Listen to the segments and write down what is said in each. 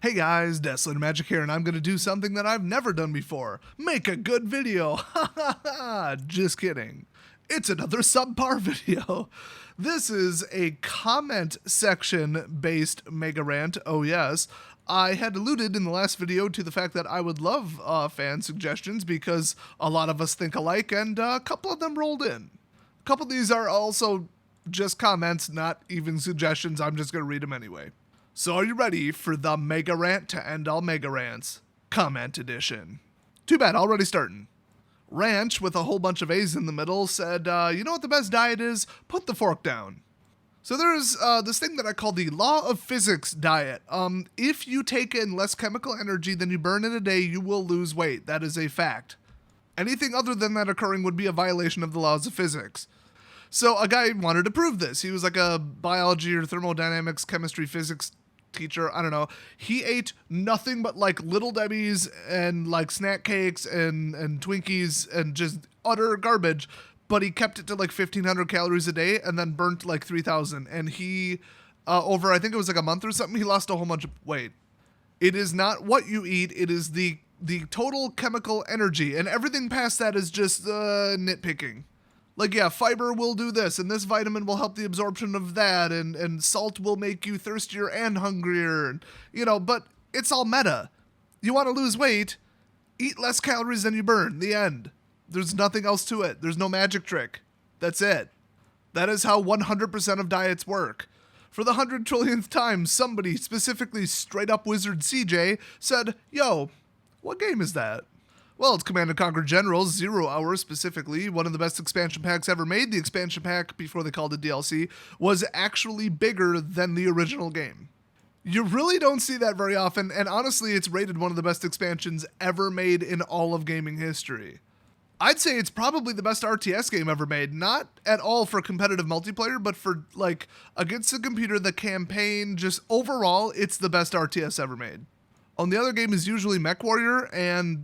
Hey guys, Desolate Magic here, and I'm gonna do something that I've never done before. Make a good video. Ha ha ha! Just kidding. It's another subpar video. This is a comment section based Mega Rant, oh yes. I had alluded in the last video to the fact that I would love fan suggestions because a lot of us think alike, and a couple of them rolled in. A couple of these are also just comments, not even suggestions. I'm just gonna read them anyway. So are you ready for the Mega Rant to end all Mega Rants? Comment edition. Too bad, already starting. Ranch, with a whole bunch of A's in the middle, said, you know what the best diet is? Put the fork down. So there's this thing that I call the law of physics diet. If you take in less chemical energy than you burn in a day, you will lose weight. That is a fact. Anything other than that occurring would be a violation of the laws of physics. So a guy wanted to prove this. He was like a biology or thermodynamics, chemistry, physics teacher, I don't know. He ate nothing but like Little Debbie's and like snack cakes and Twinkies and just utter garbage, but he kept it to like 1,500 calories a day and then burnt like 3,000. And he, over I think it was like a month or something, he lost a whole bunch of weight. It is not what you eat, it is the total chemical energy, and everything past that is just nitpicking. Like, yeah, fiber will do this, and this vitamin will help the absorption of that, and salt will make you thirstier and hungrier, and, you know, but it's all meta. You want to lose weight, eat less calories than you burn, the end. There's nothing else to it. There's no magic trick. That's it. That is how 100% of diets work. For the 100 trillionth time, somebody, specifically straight up Wizard CJ, said, yo, what game is that? Well, it's Command & Conquer Generals, 0 Hour specifically, one of the best expansion packs ever made. The expansion pack, before they called it DLC, was actually bigger than the original game. You really don't see that very often, and honestly, it's rated one of the best expansions ever made in all of gaming history. I'd say it's probably the best RTS game ever made, not at all for competitive multiplayer, but for, like, against the computer, the campaign, just overall, it's the best RTS ever made. The other game is usually MechWarrior, and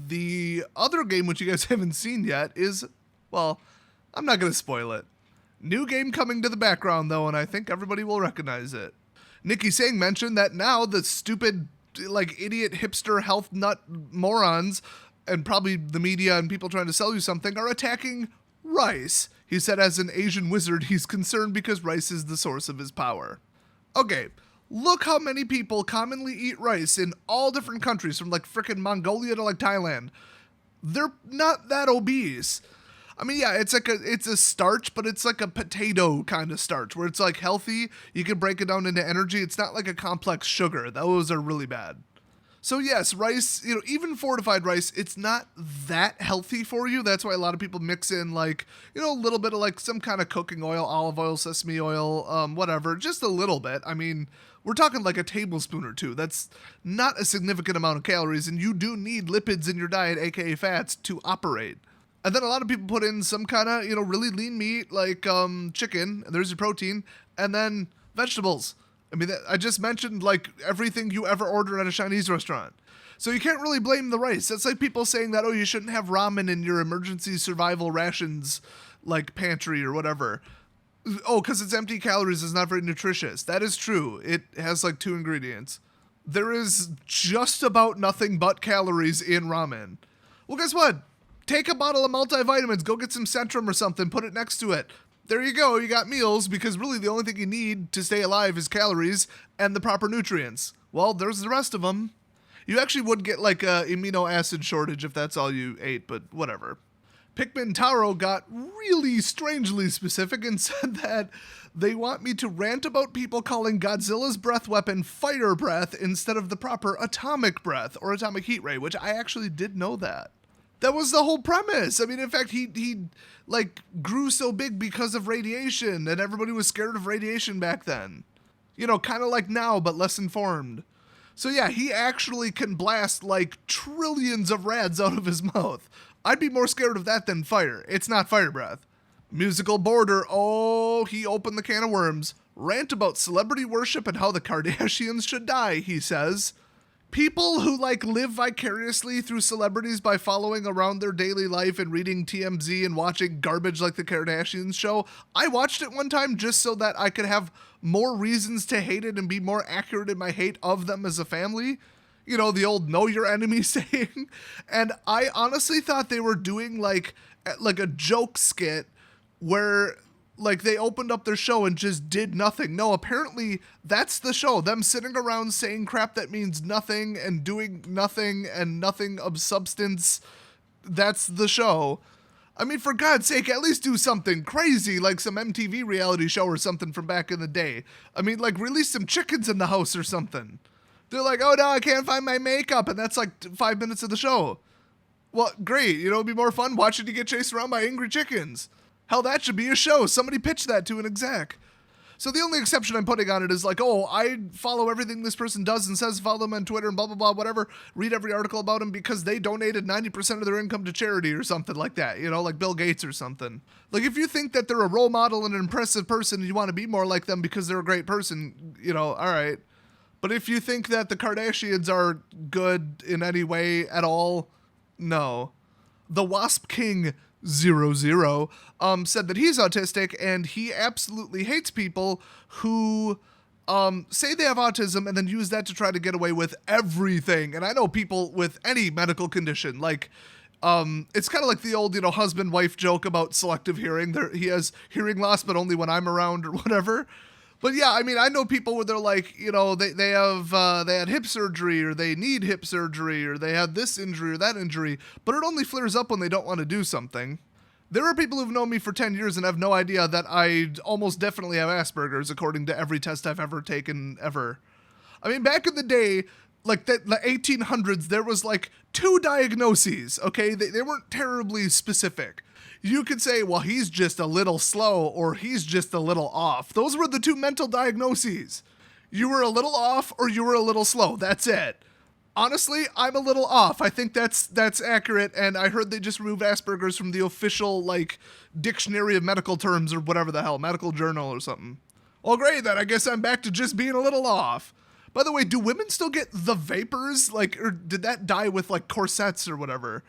the other game, which you guys haven't seen yet, is, well, I'm not going to spoil it. New game coming to the background, though, and I think everybody will recognize it. Nikki Sang mentioned that now the stupid, like, idiot hipster health nut morons, and probably the media and people trying to sell you something, are attacking rice. He said as an Asian wizard, he's concerned because rice is the source of his power. Okay. Look how many people commonly eat rice in all different countries, from like frickin' Mongolia to like Thailand. They're not that obese. I mean, yeah, it's a starch, but it's like a potato kind of starch where it's like healthy. You can break it down into energy. It's not like a complex sugar. Those are really bad. So yes, rice, you know, even fortified rice, it's not that healthy for you. That's why a lot of people mix in like, you know, a little bit of like some kind of cooking oil, olive oil, sesame oil, whatever, just a little bit. I mean, we're talking like a tablespoon or two. That's not a significant amount of calories, and you do need lipids in your diet, aka fats, to operate. And then a lot of people put in some kind of, you know, really lean meat like chicken, and there's your protein, and then vegetables. I mean, I just mentioned, like, everything you ever order at a Chinese restaurant. So you can't really blame the rice. That's like people saying that, oh, you shouldn't have ramen in your emergency survival rations, like, pantry or whatever. Oh, because it's empty calories, it's not very nutritious. That is true. It has, like, 2 ingredients. There is just about nothing but calories in ramen. Well, guess what? Take a bottle of multivitamins, go get some Centrum or something, put it next to it. There you go, you got meals, because really the only thing you need to stay alive is calories and the proper nutrients. Well, there's the rest of them. You actually would get like a amino acid shortage if that's all you ate, but whatever. Pikmin Taro got really strangely specific and said that they want me to rant about people calling Godzilla's breath weapon fire breath instead of the proper atomic breath or atomic heat ray, which I actually did know that. That was the whole premise. I mean, in fact, he like grew so big because of radiation, and everybody was scared of radiation back then. You know, kind of like now, but less informed. So yeah, he actually can blast like trillions of rads out of his mouth. I'd be more scared of that than fire. It's not fire breath. Musical Border, oh, he opened the can of worms. Rant about celebrity worship and how the Kardashians should die, he says. People who like live vicariously through celebrities by following around their daily life and reading TMZ and watching garbage like the Kardashians show. I watched it one time just so that I could have more reasons to hate it and be more accurate in my hate of them as a family. You know, the old know your enemy saying. And I honestly thought they were doing like a joke skit where like they opened up their show and just did nothing. No, apparently that's the show. Them sitting around saying crap that means nothing and doing nothing and nothing of substance. That's the show. I mean, for God's sake, at least do something crazy like some MTV reality show or something from back in the day. I mean, like release some chickens in the house or something. They're like, oh no, I can't find my makeup. And that's like 5 minutes of the show. Well, great. You know, it'd be more fun watching you get chased around by angry chickens. Hell, that should be a show. Somebody pitched that to an exec. So the only exception I'm putting on it is like, oh, I follow everything this person does and says follow them on Twitter and blah, blah, blah, whatever. Read every article about them because they donated 90% of their income to charity or something like that. You know, like Bill Gates or something. Like if you think that they're a role model and an impressive person and you want to be more like them because they're a great person, you know, all right. But if you think that the Kardashians are good in any way at all, no. The Wasp King 00 said that he's autistic and he absolutely hates people who say they have autism and then use that to try to get away with everything. And I know people with any medical condition, like it's kind of like the old, you know, husband-wife joke about selective hearing. He has hearing loss, but only when I'm around or whatever. But yeah, I mean, I know people where they're like, you know, they had hip surgery or they need hip surgery or they had this injury or that injury, but it only flares up when they don't want to do something. There are people who've known me for 10 years and have no idea that I almost definitely have Asperger's according to every test I've ever taken ever. I mean, back in the day, like the 1800s, there was like 2 diagnoses, okay? They weren't terribly specific. You could say, well, he's just a little slow or he's just a little off. Those were the 2 mental diagnoses. You were a little off or you were a little slow. That's it. Honestly, I'm a little off. I think that's accurate. And I heard they just removed Asperger's from the official, like, dictionary of medical terms or whatever the hell, medical journal or something. Well, great, then I guess I'm back to just being a little off. By the way, do women still get the vapors? Like, or did that die with, like, corsets or whatever?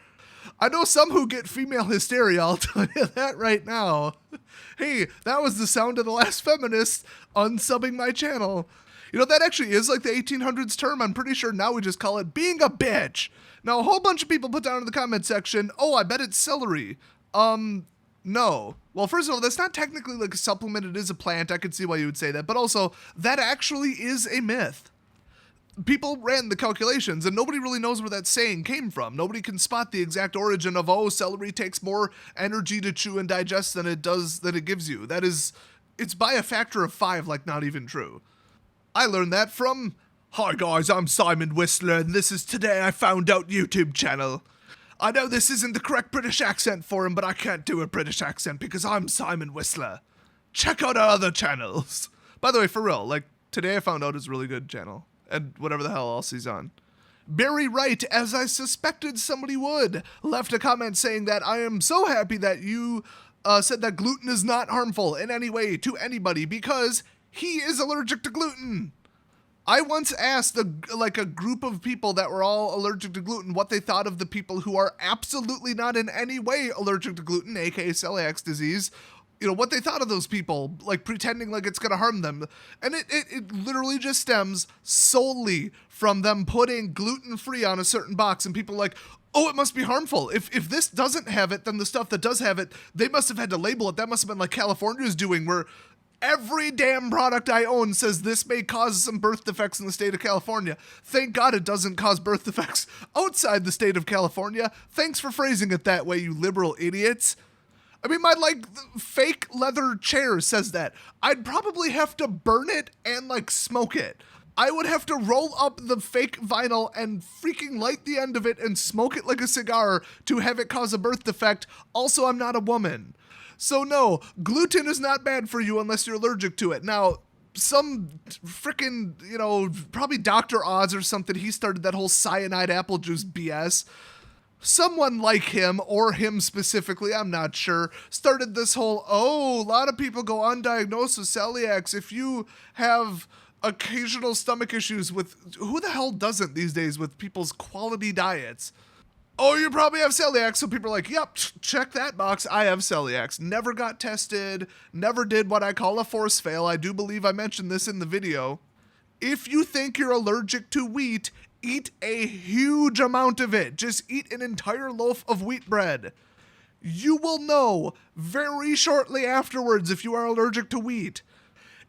I know some who get female hysteria, I'll tell you that right now. Hey, that was the sound of the last feminist unsubbing my channel. You know, that actually is like the 1800s term. I'm pretty sure now we just call it being a bitch. Now, a whole bunch of people put down in the comment section, oh, I bet it's celery. No. Well, first of all, that's not technically like a supplement. It is a plant. I could see why you would say that. But also, that actually is a myth. People ran the calculations and nobody really knows where that saying came from. Nobody can spot the exact origin of, oh, celery takes more energy to chew and digest than it gives you. It's by a factor of 5, like not even true. I learned that from, hi guys, I'm Simon Whistler and this is Today I Found Out YouTube channel. I know this isn't the correct British accent for him, but I can't do a British accent because I'm Simon Whistler. Check out our other channels. By the way, for real, like, Today I Found Out is a really good channel. And whatever the hell else he's on. Barry Wright, as I suspected somebody would, left a comment saying that I am so happy that you said that gluten is not harmful in any way to anybody because he is allergic to gluten. I once asked a group of people that were all allergic to gluten what they thought of the people who are absolutely not in any way allergic to gluten, aka celiac disease. You know, what they thought of those people, like pretending like it's going to harm them. And it literally just stems solely from them putting gluten-free on a certain box and people like, oh, it must be harmful. If this doesn't have it, then the stuff that does have it, they must have had to label it. That must have been like California's doing, where every damn product I own says this may cause some birth defects in the state of California. Thank God it doesn't cause birth defects outside the state of California. Thanks for phrasing it that way, you liberal idiots. I mean, my, like, fake leather chair says that. I'd probably have to burn it and, like, smoke it. I would have to roll up the fake vinyl and freaking light the end of it and smoke it like a cigar to have it cause a birth defect. Also, I'm not a woman. So no, gluten is not bad for you unless you're allergic to it. Now, some freaking, you know, probably Dr. Oz or something, he started that whole cyanide apple juice BS. Someone like him, or him specifically, I'm not sure, started this whole, oh, a lot of people go undiagnosed with celiacs. If you have occasional stomach issues with, who the hell doesn't these days with people's quality diets? Oh, you probably have celiac. So people are like, yep, check that box. I have celiac. Never got tested. Never did what I call a force fail. I do believe I mentioned this in the video. If you think you're allergic to wheat, eat a huge amount of it. Just eat an entire loaf of wheat bread. You will know very shortly afterwards if you are allergic to wheat.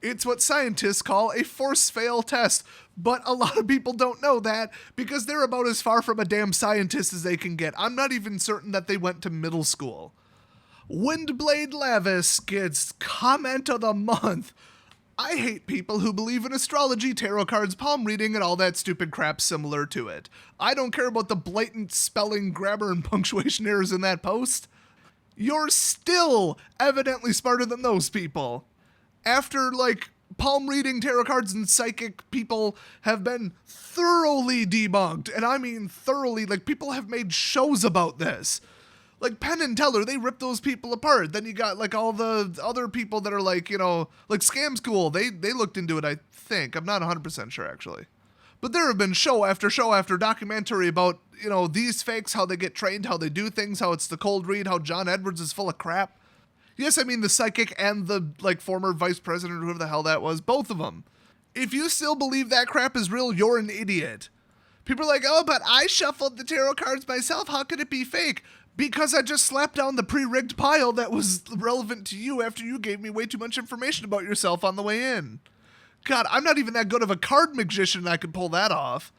It's what scientists call a force fail test, but a lot of people don't know that because they're about as far from a damn scientist as they can get. I'm not even certain that they went to middle school. Windblade Lavis gets comment of the month. I hate people who believe in astrology, tarot cards, palm reading, and all that stupid crap similar to it. I don't care about the blatant spelling, grammar, and punctuation errors in that post. You're still evidently smarter than those people. After, like, palm reading, tarot cards, and psychic people have been thoroughly debunked, and I mean thoroughly, like, people have made shows about this. Like, Penn and Teller, they rip those people apart. Then you got, like, all the other people that are, like, you know, like Scam School. They looked into it, I think. I'm not 100% sure, actually. But there have been show after documentary about, you know, these fakes, how they get trained, how they do things, how it's the cold read, how John Edwards is full of crap. Yes, I mean the psychic and the, like, former vice president, whoever the hell that was, both of them. If you still believe that crap is real, you're an idiot. People are like, oh, but I shuffled the tarot cards myself. How could it be fake? Because I just slapped down the pre-rigged pile that was relevant to you after you gave me way too much information about yourself on the way in. God, I'm not even that good of a card magician I could pull that off.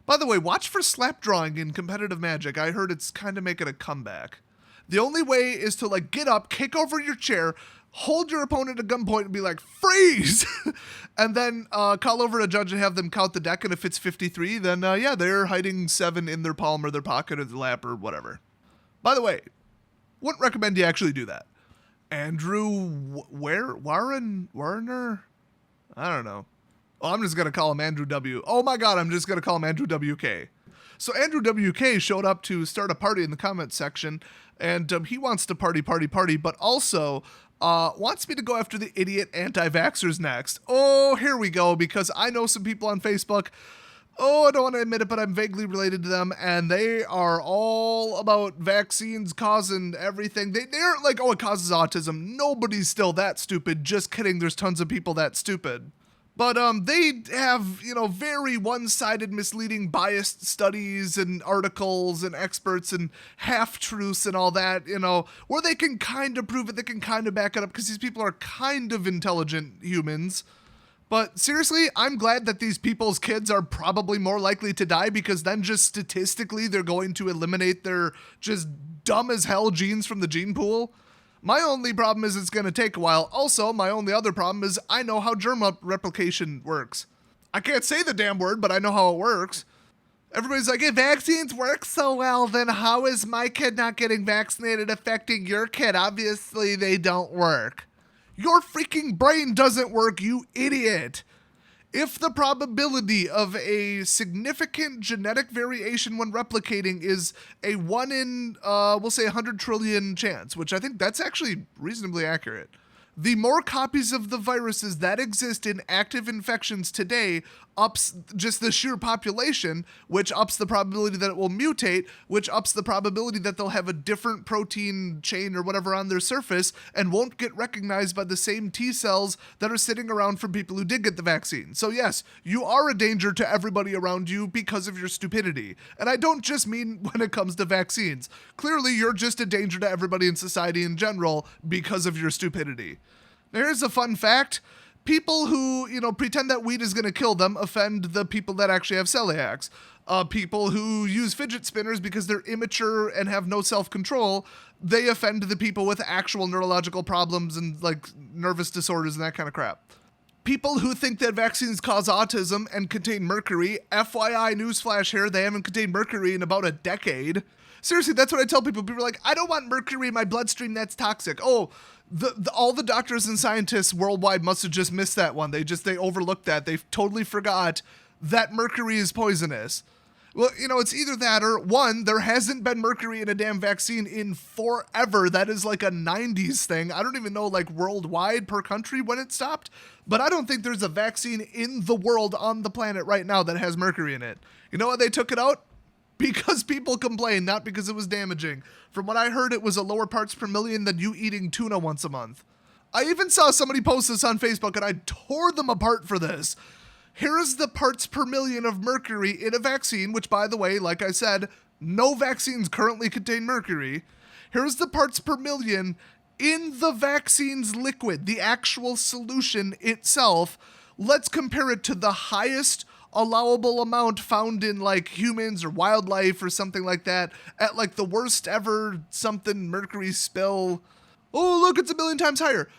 By the way, watch for slap drawing in competitive Magic. I heard it's kind of making a comeback. The only way is to, like, get up, kick over your chair, hold your opponent at gunpoint and be like, freeze! And then call over a judge and have them count the deck, and if it's 53, then yeah, they're hiding 7 in their palm or their pocket or their lap or whatever. By the way, wouldn't recommend you actually do that. Andrew Warner? I don't know. Oh, I'm just going to call him Andrew W. Oh my God, I'm just going to call him Andrew WK. So Andrew WK showed up to start a party in the comments section, and he wants to party, but also wants me to go after the idiot anti-vaxxers next. Oh, here we go, because I know some people on Facebook. Oh, I don't want to admit it, but I'm vaguely related to them, and they are all about vaccines causing everything. They're like, oh, it causes autism. Nobody's still that stupid. Just kidding. There's tons of people that stupid. But they have, you know, very one-sided, misleading, biased studies and articles and experts and half-truths and all that, you know, where they can kind of prove it, they can kind of back it up, because these people are kind of intelligent humans. But seriously, I'm glad that these people's kids are probably more likely to die, because then just statistically they're going to eliminate their just dumb as hell genes from the gene pool. My only problem is it's going to take a while. Also, my only other problem is I know how germ replication works. I can't say the damn word, but I know how it works. Everybody's like, if vaccines work so well, then how is my kid not getting vaccinated affecting your kid? Obviously, they don't work. Your freaking brain doesn't work, you idiot. If the probability of a significant genetic variation when replicating is a 1 in, we'll say 100 trillion chance, which I think that's actually reasonably accurate. The more copies of the viruses that exist in active infections today ups just the sheer population, which ups the probability that it will mutate, which ups the probability that they'll have a different protein chain or whatever on their surface and won't get recognized by the same T cells that are sitting around from people who did get the vaccine. So yes, you are a danger to everybody around you because of your stupidity. And I don't just mean when it comes to vaccines. Clearly, you're just a danger to everybody in society in general because of your stupidity. Now, here's a fun fact. People who, you know, pretend that weed is going to kill them offend the people that actually have celiacs. People who use fidget spinners because they're immature and have no self-control, they offend the people with actual neurological problems and, like, nervous disorders and that kind of crap. People who think that vaccines cause autism and contain mercury, FYI newsflash here, they haven't contained mercury in about a decade. Seriously, that's what I tell people. People are like, I don't want mercury in my bloodstream, that's toxic. Oh, all the doctors and scientists worldwide must have just missed that one. They overlooked that. They totally forgot that mercury is poisonous. Well, it's either that or one, there hasn't been mercury in a damn vaccine in forever. That is like a 90s thing. I don't even know like worldwide per country when it stopped, but I don't think there's a vaccine in the world on the planet right now that has mercury in it. You know why they took it out? Because people complained, not because it was damaging. From what I heard, it was a lower parts per million than you eating tuna once a month. I even saw somebody post this on Facebook and I tore them apart for this. Here is the parts per million of mercury in a vaccine, which, by the way, like I said, no vaccines currently contain mercury. Here's the parts per million in the vaccine's liquid, the actual solution itself. Let's compare it to the highest allowable amount found in like humans or wildlife or something like that at like the worst ever something mercury spill. Oh, look, it's 1,000,000 times higher.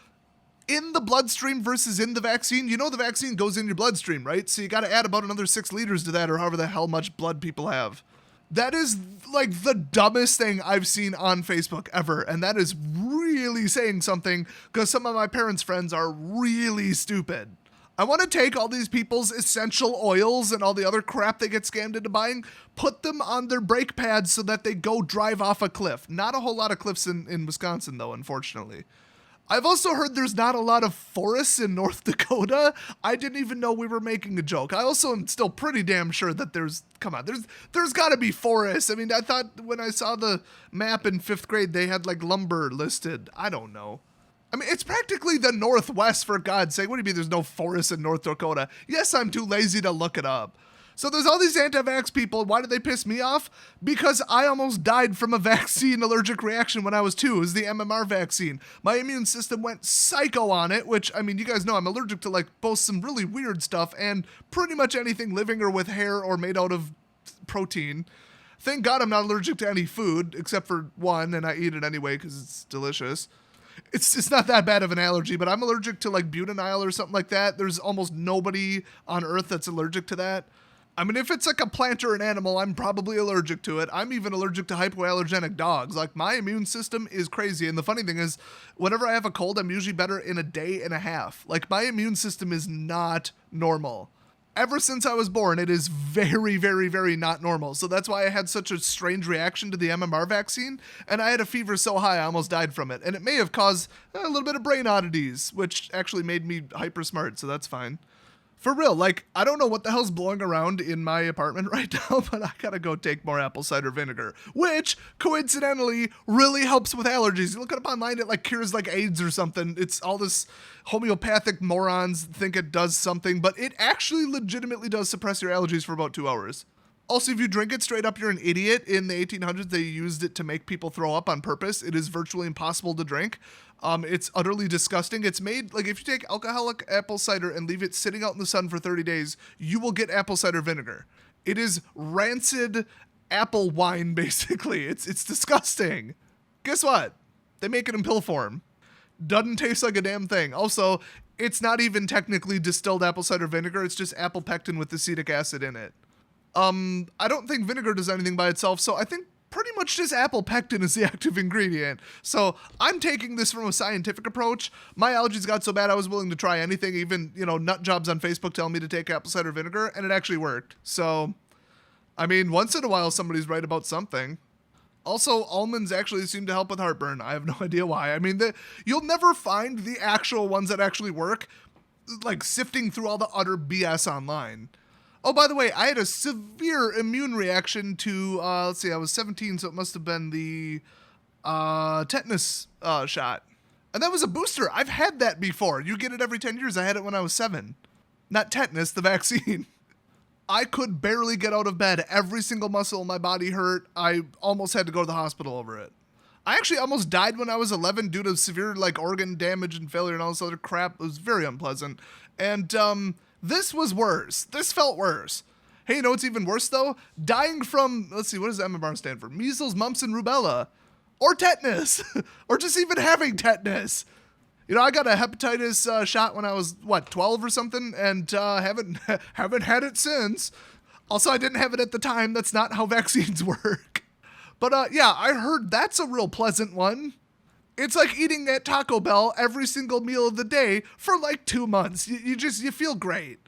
In the bloodstream versus in the vaccine, the vaccine goes in your bloodstream, right? So you got to add about another 6 liters to that or however the hell much blood people have. That is like the dumbest thing I've seen on Facebook ever. And that is really saying something because some of my parents' friends are really stupid. I want to take all these people's essential oils and all the other crap they get scammed into buying, put them on their brake pads so that they go drive off a cliff. Not a whole lot of cliffs in Wisconsin, though, unfortunately. I've also heard there's not a lot of forests in North Dakota. I didn't even know we were making a joke. I also am still pretty damn sure that there's got to be forests. I mean, I thought when I saw the map in 5th grade, they had like lumber listed. I don't know. I mean, it's practically the Northwest, for God's sake. What do you mean there's no forests in North Dakota? Yes, I'm too lazy to look it up. So there's all these anti-vax people. Why did they piss me off? Because I almost died from a vaccine allergic reaction when I was 2. It was the MMR vaccine. My immune system went psycho on it, which, I mean, you guys know I'm allergic to like both some really weird stuff and pretty much anything living or with hair or made out of protein. Thank God I'm not allergic to any food except for one, and I eat it anyway because it's delicious. It's not that bad of an allergy, but I'm allergic to like butanil or something like that. There's almost nobody on earth that's allergic to that. I mean, if it's like a plant or an animal, I'm probably allergic to it. I'm even allergic to hypoallergenic dogs. Like, my immune system is crazy. And the funny thing is, whenever I have a cold, I'm usually better in a day and a half. Like, my immune system is not normal. Ever since I was born, it is very, very, very not normal. So that's why I had such a strange reaction to the MMR vaccine. And I had a fever so high, I almost died from it. And it may have caused a little bit of brain oddities, which actually made me hyper smart. So that's fine. For real, like, I don't know what the hell's blowing around in my apartment right now, but I gotta go take more apple cider vinegar, which, coincidentally, really helps with allergies. You look it up online, it, like, cures, like, AIDS or something. It's all this homeopathic morons think it does something, but it actually legitimately does suppress your allergies for about 2 hours. Also, if you drink it straight up, you're an idiot. In the 1800s, they used it to make people throw up on purpose. It is virtually impossible to drink. It's utterly disgusting. It's made, like, if you take alcoholic apple cider and leave it sitting out in the sun for 30 days, you will get apple cider vinegar. It is rancid apple wine, basically. It's disgusting. Guess what? They make it in pill form. Doesn't taste like a damn thing. Also, it's not even technically distilled apple cider vinegar. It's just apple pectin with acetic acid in it. I don't think vinegar does anything by itself, so I think pretty much just apple pectin is the active ingredient. So I'm taking this from a scientific approach. My allergies got so bad I was willing to try anything, even, nut jobs on Facebook telling me to take apple cider vinegar, and it actually worked. So, I mean, once in a while somebody's right about something. Also, almonds actually seem to help with heartburn. I have no idea why. I mean, you'll never find the actual ones that actually work, like sifting through all the utter BS online. Oh, by the way, I had a severe immune reaction to, I was 17, so it must have been the tetanus shot. And that was a booster. I've had that before. You get it every 10 years. I had it when I was 7. Not tetanus, the vaccine. I could barely get out of bed. Every single muscle in my body hurt. I almost had to go to the hospital over it. I actually almost died when I was 11 due to severe, like, organ damage and failure and all this other crap. It was very unpleasant. And, this was worse. This felt worse. Hey, you know what's even worse, though? Dying from, what does MMR stand for? Measles, mumps, and rubella. Or tetanus. Or just even having tetanus. I got a hepatitis shot when I was, 12 or something? And haven't had it since. Also, I didn't have it at the time. That's not how vaccines work. But, yeah, I heard that's a real pleasant one. It's like eating at Taco Bell every single meal of the day for like 2 months. You feel great.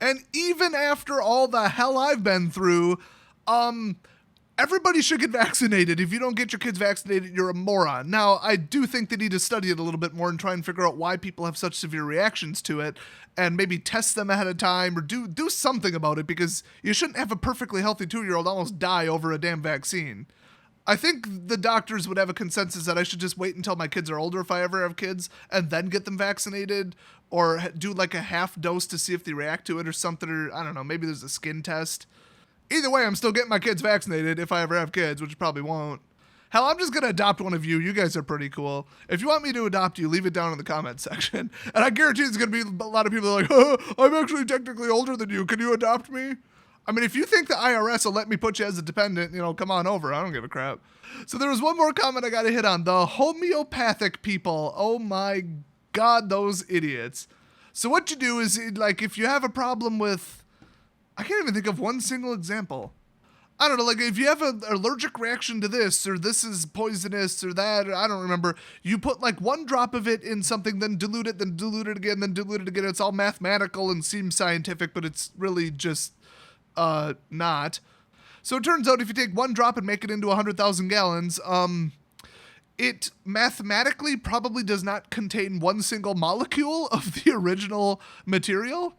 And even after all the hell I've been through, Everybody should get vaccinated. If you don't get your kids vaccinated, you're a moron. Now, I do think they need to study it a little bit more and try and figure out why people have such severe reactions to it and maybe test them ahead of time or do something about it, because you shouldn't have a perfectly healthy 2-year-old almost die over a damn vaccine. I think the doctors would have a consensus that I should just wait until my kids are older, if I ever have kids, and then get them vaccinated, or do like a half dose to see if they react to it or something, or I don't know, maybe there's a skin test. Either way, I'm still getting my kids vaccinated if I ever have kids, which probably won't. Hell, I'm just going to adopt one of you. You guys are pretty cool. If you want me to adopt you, leave it down in the comment section. And I guarantee there's going to be a lot of people like, I'm actually technically older than you. Can you adopt me? I mean, if you think the IRS will let me put you as a dependent, come on over. I don't give a crap. So there was one more comment I got to hit on. The homeopathic people. Oh my God, those idiots. So what you do is, like, if you have a problem with, I can't even think of one single example. I don't know, like if you have an allergic reaction to this, or this is poisonous, or that, or I don't remember, you put like 1 drop of it in something, then dilute it again, then dilute it again. It's all mathematical and seems scientific, but it's really just not. So it turns out if you take 1 drop and make it into 100,000 gallons, it mathematically probably does not contain 1 single molecule of the original material.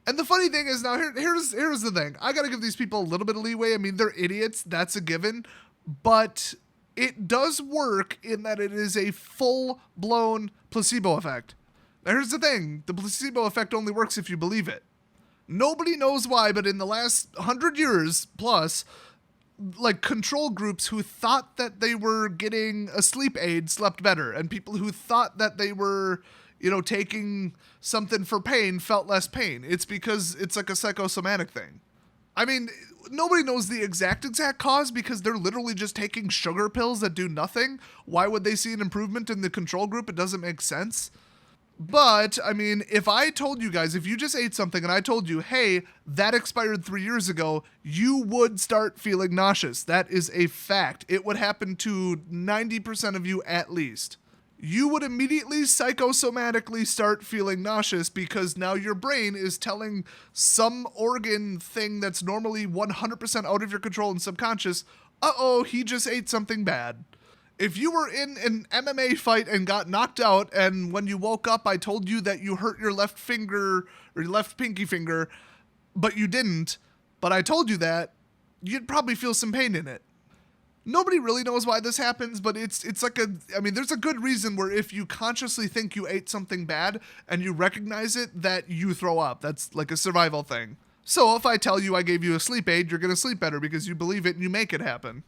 And the funny thing is, now here's the thing. I gotta give these people a little bit of leeway. I mean, they're idiots, that's a given. But it does work in that it is a full-blown placebo effect. Now here's the thing. The placebo effect only works if you believe it. Nobody knows why, but in the last 100 years plus, like control groups who thought that they were getting a sleep aid slept better. And people who thought that they were taking something for pain felt less pain. It's because it's like a psychosomatic thing. I mean, nobody knows the exact cause because they're literally just taking sugar pills that do nothing. Why would they see an improvement in the control group? It doesn't make sense. But, I mean, if I told you guys, if you just ate something and I told you, hey, that expired 3 years ago, you would start feeling nauseous. That is a fact. It would happen to 90% of you at least. You would immediately psychosomatically start feeling nauseous because now your brain is telling some organ thing that's normally 100% out of your control and subconscious, uh-oh, he just ate something bad. If you were in an MMA fight and got knocked out, and when you woke up I told you that you hurt your left finger or your left pinky finger, but you didn't, but I told you that, you'd probably feel some pain in it. Nobody really knows why this happens, but it's like there's a good reason where if you consciously think you ate something bad and you recognize it, that you throw up. That's like a survival thing. So if I tell you I gave you a sleep aid, you're going to sleep better because you believe it and you make it happen.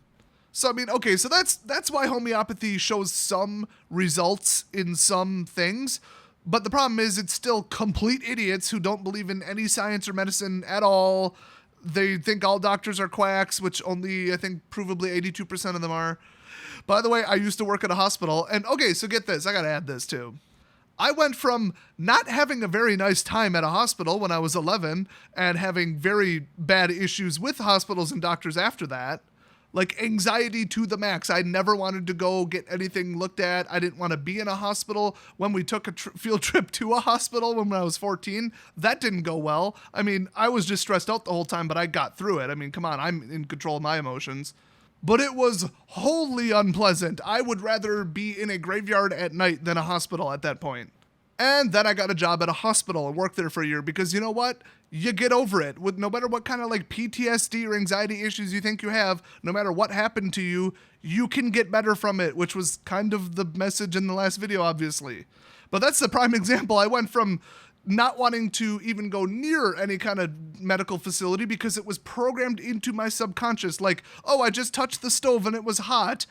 So, I mean, okay, so that's why homeopathy shows some results in some things, but the problem is it's still complete idiots who don't believe in any science or medicine at all. They think all doctors are quacks, which only, I think, provably 82% of them are. By the way, I used to work at a hospital. And okay, so get this. I got to add this too. I went from not having a very nice time at a hospital when I was 11 and having very bad issues with hospitals and doctors after that. Like anxiety to the max. I never wanted to go get anything looked at. I didn't want to be in a hospital. When we took a field trip to a hospital when I was 14, that didn't go well. I mean, I was just stressed out the whole time, but I got through it. I mean, come on, I'm in control of my emotions. But it was wholly unpleasant. I would rather be in a graveyard at night than a hospital at that point. And then I got a job at a hospital and worked there for a year because you know what? You get over it. With no matter what kind of like PTSD or anxiety issues you think you have, no matter what happened to you, you can get better from it, which was kind of the message in the last video, obviously. But that's the prime example. I went from not wanting to even go near any kind of medical facility because it was programmed into my subconscious. Like, oh, I just touched the stove and it was hot.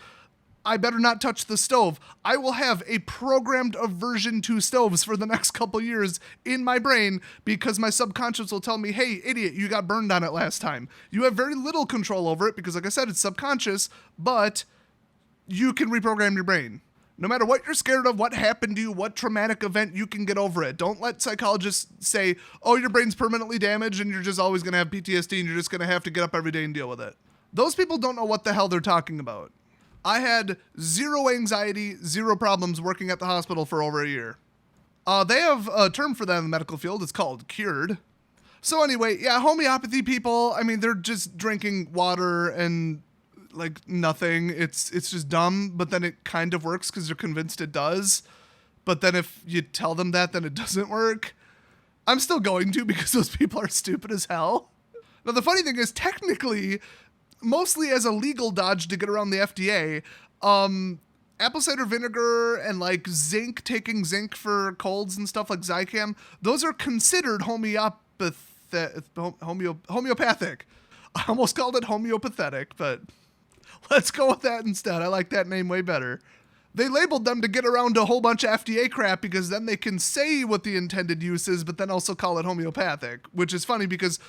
I better not touch the stove. I will have a programmed aversion to stoves for the next couple years in my brain because my subconscious will tell me, hey, idiot, you got burned on it last time. You have very little control over it because, like I said, it's subconscious, but you can reprogram your brain. No matter what you're scared of, what happened to you, what traumatic event, you can get over it. Don't let psychologists say, oh, your brain's permanently damaged and you're just always going to have PTSD and you're just going to have to get up every day and deal with it. Those people don't know what the hell they're talking about. I had zero anxiety, zero problems working at the hospital for over a year. They have a term for that in the medical field. It's called cured. So anyway, yeah, homeopathy people, I mean, they're just drinking water and like nothing. It's just dumb, but then it kind of works because they're convinced it does. But then if you tell them that, then it doesn't work. I'm still going to because those people are stupid as hell. Now, the funny thing is, technically, mostly as a legal dodge to get around the FDA, apple cider vinegar and like taking zinc for colds and stuff like Zicam, those are considered homeopathic. I almost called it homeopathic, but let's go with that instead. I like that name way better. They labeled them to get around a whole bunch of FDA crap because then they can say what the intended use is, but then also call it homeopathic, which is funny because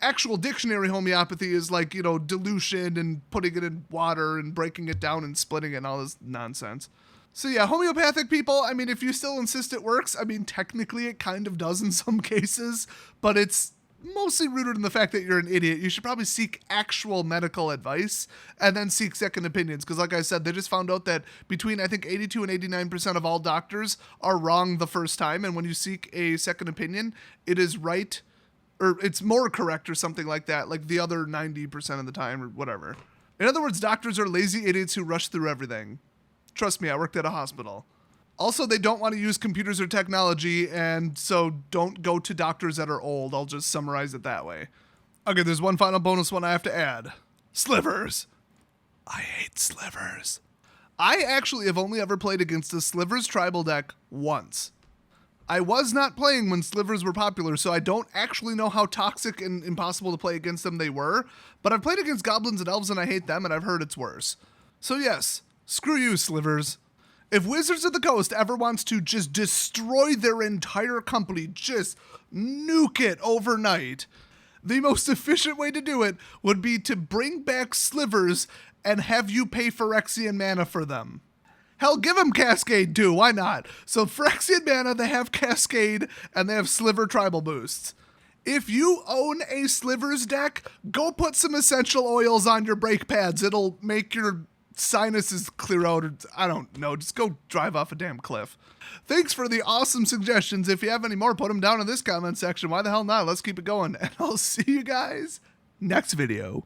actual dictionary homeopathy is like, you know, dilution and putting it in water and breaking it down and splitting it and all this nonsense. So yeah, homeopathic people, I mean, if you still insist it works, I mean, technically it kind of does in some cases, but it's mostly rooted in the fact that you're an idiot. You should probably seek actual medical advice and then seek second opinions. Because like I said, they just found out that between, I think, 82 and 89% of all doctors are wrong the first time. And when you seek a second opinion, it is right, or it's more correct or something like that, like the other 90% of the time or whatever. In other words, doctors are lazy idiots who rush through everything. Trust me, I worked at a hospital. Also, they don't want to use computers or technology, and so don't go to doctors that are old. I'll just summarize it that way. Okay, there's one final bonus one I have to add. Slivers. I hate slivers. I actually have only ever played against the Slivers tribal deck once. I was not playing when Slivers were popular, so I don't actually know how toxic and impossible to play against them they were, but I've played against goblins and elves and I hate them, and I've heard it's worse. So yes, screw you, Slivers. If Wizards of the Coast ever wants to just destroy their entire company, just nuke it overnight, the most efficient way to do it would be to bring back Slivers and have you pay Phyrexian mana for them. Hell, give them Cascade too, why not? So Phyrexian mana, they have Cascade, and they have Sliver tribal boosts. If you own a Slivers deck, go put some essential oils on your brake pads. It'll make your sinuses clear out, or I don't know, just go drive off a damn cliff. Thanks for the awesome suggestions. If you have any more, put them down in this comment section. Why the hell not? Let's keep it going, and I'll see you guys next video.